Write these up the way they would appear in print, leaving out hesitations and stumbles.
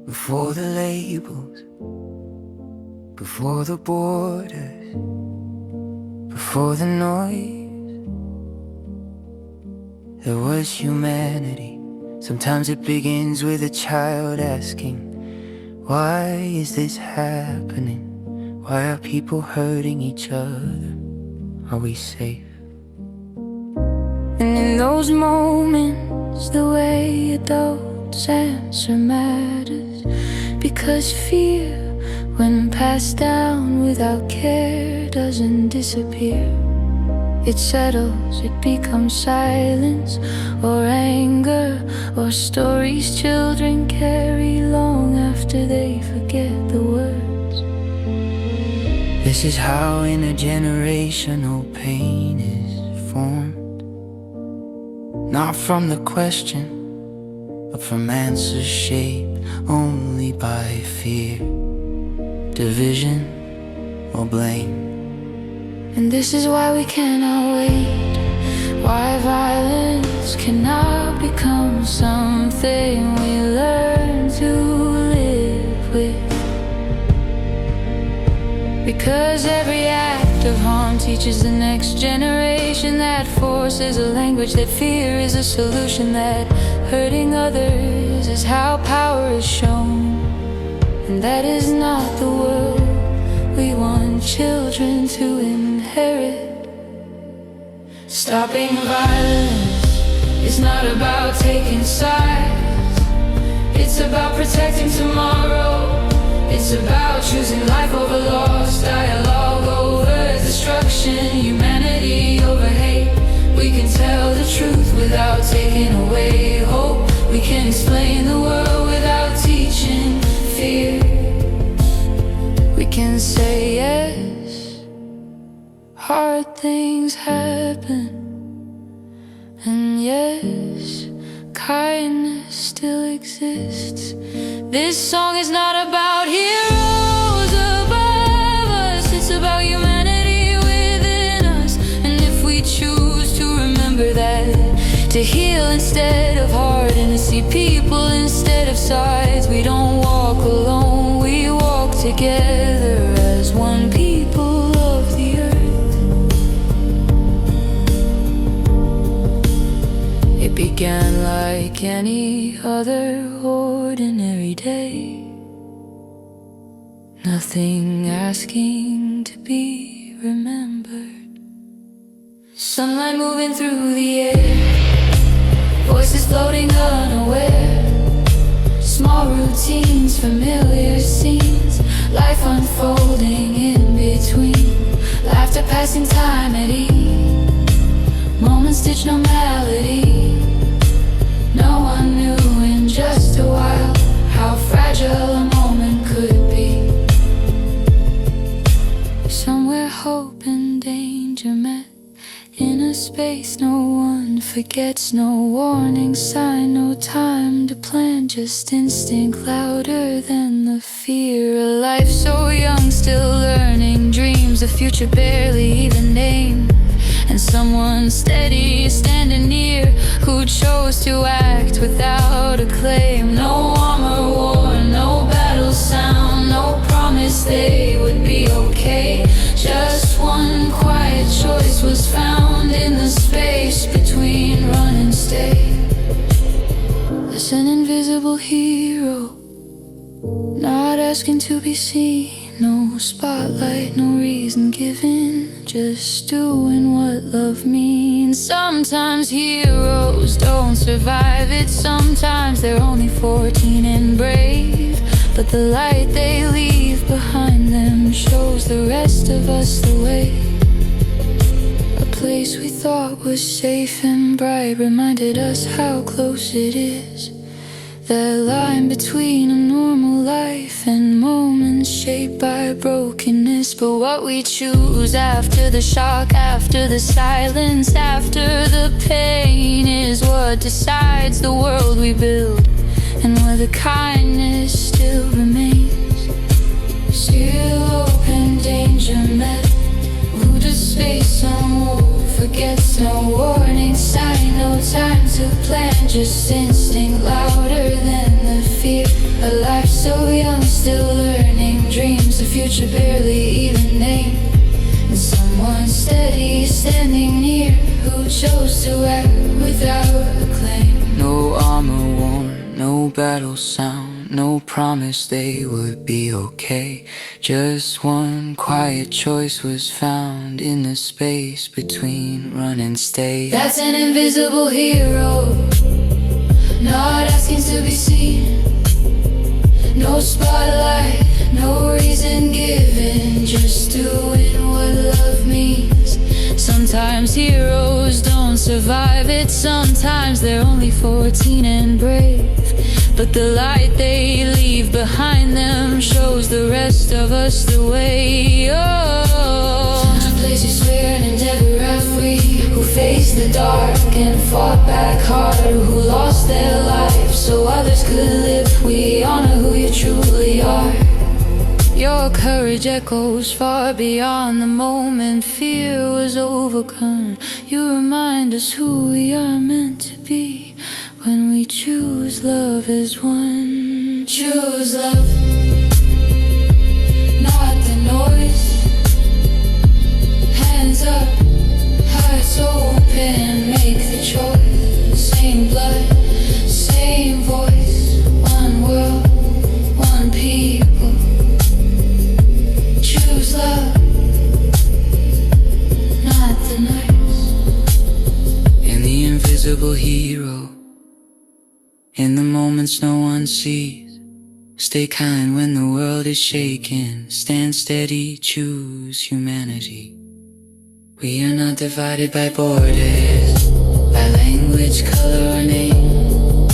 Before the labels, before the borders, before the noise, there was humanity. Sometimes it begins with a child asking, why is this happening? Why are people hurting each other? Are we safe? And in those moments, the way adults answer matters, because fear, when passed down without care, doesn't disappear. It settles, it becomes silence, or anger, or stories children carry long after they forget the words. This is how intergenerational pain is formed, not from the question, but from answers shaped only by fear, division, or blame. And this is why we cannot wait, why violence cannot become something we learn to live with. Because every act of harm teaches the next generation that force is a language, that fear is a solution, that hurting others is how power is shown. And that is not the world we want children to inherit. Stopping violence is not about taking sides, it's about protecting tomorrow. It's about choosing life over loss, dialogue over destruction, humanity over hate. We can tell the truth without taking away hope. We can explain the world without teaching fear. We can say yes, hard things happen, and yes, kindness still exists. This song is not about heroes above us, it's about humanity within us. And if we choose to remember that, to heal instead of harden, to see people instead of sides, we don't walk alone, we walk together as one people of the earth. It began like any other ordinary day, nothing asking to be remembered. Sunlight moving through the air, voices floating unaware, small routines, familiar scenes, life unfolding in between, laughter passing time at ease, moments stitched no melody. No one knew in just a while how fragile a moment could be. Somewhere hope and danger met, in a space no one forgets, no warning sign, no time to plan, just instinct louder than the fear. A life so young, still learning, dreams, a future barely even named, and someone steady standing near, who chose to act without a claim. No armor worn, no battle sound, no promise they would be okay. Just one quiet choice was found in the space between run and stay. As an invisible hero, not asking to be seen, no spotlight, no reason given, just doing what love means. Sometimes heroes don't survive it, sometimes they're only 14 and brave, but the light they leave behind them shows the rest of us the way. A place we thought was safe and bright reminded us how close it is. That line between a normal life and moments shaped by brokenness. But what we choose after the shock, after the silence, after the pain, is what decides the world we build, and whether kindness still remains. Still open, danger met, who does space on wall forgets, no warning sign, no time to plan, just instinct louder than the fear. A life so young, still learning, dreams a future barely even named. And someone steady standing near, who chose to act without a claim. No armor worn, no battle sound, no promise they would be okay. Just one quiet choice was found in the space between run and stay. That's an invisible hero, not asking to be seen. No spotlight, no reason given, just doing what love means. Sometimes heroes don't survive it, sometimes they're only 14 and brave. But the light they leave behind them shows the rest of us the way. Oh, a place you swear and never have we, who faced the dark and fought back harder, who lost their lives so others could live. We honor who you truly are. Your courage echoes far beyond the moment fear was overcome. You remind us who we are meant to be when we choose love as one. Choose love, not the noise. Hands up, hearts open, make the choice. Same blood, same voice, one world, one people. Choose love, not the noise. And the invisible hero, in the moments no one sees, stay kind when the world is shaking. Stand steady, choose humanity. We are not divided by borders, by language, color, or name.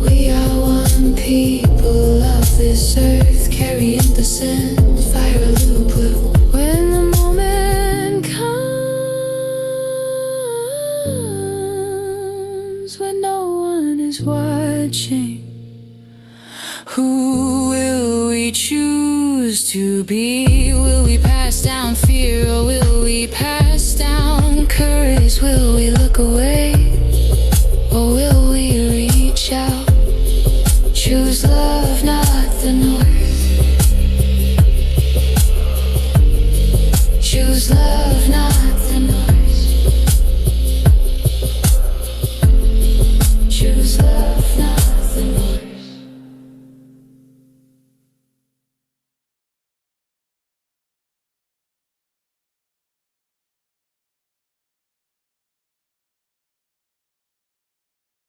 We are one people of this earth, carrying the scent, fire a little blue. When the moment comes, when no one is watching, who will we choose to be? Will we pass down fear, or will we pass down courage? Will we look away